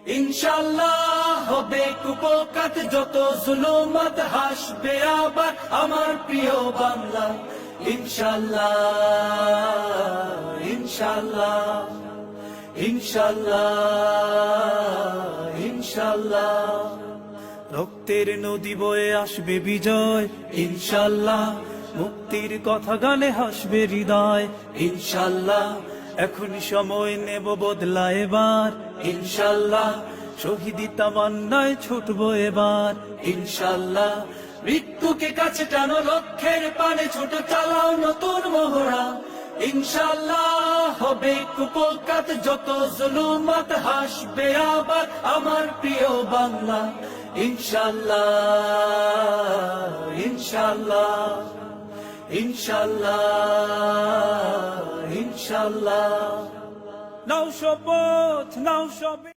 ইনশাআল্লাহ হবে কুপোকাত যত জুলুমাত হাসবে আবার আমার প্রিয় বাংলা ইনশাআল্লাহ ইনশাআল্লাহ ইনশাআল্লাহ ইনশাআল্লাহ রক্তের নদী বয়ে আসবে বিজয় ইনশাআল্লাহ মুক্তির কথা গানে হাসবে হৃদয় ইনশাআল্লাহ এখনই সময় নেব বদলা এবার ইনশাআল্লাহ শহীদি তামান্নায় ছুটবো এবার ইনশাআল্লাহ মৃত্যুকে কাছে টানো লক্ষ্যের পানে ছোট চালাও নতুন মহড়া ইনশাআল্লাহ হবে কুপোকাত যত জুলুমাত হাসবে আবার আমার প্রিয় বাংলা ইনশাআল্লাহ ইনশাআল্লাহ ইনশাআল্লাহ ইনশাআল্লাহ নাও শপথ নাও সবে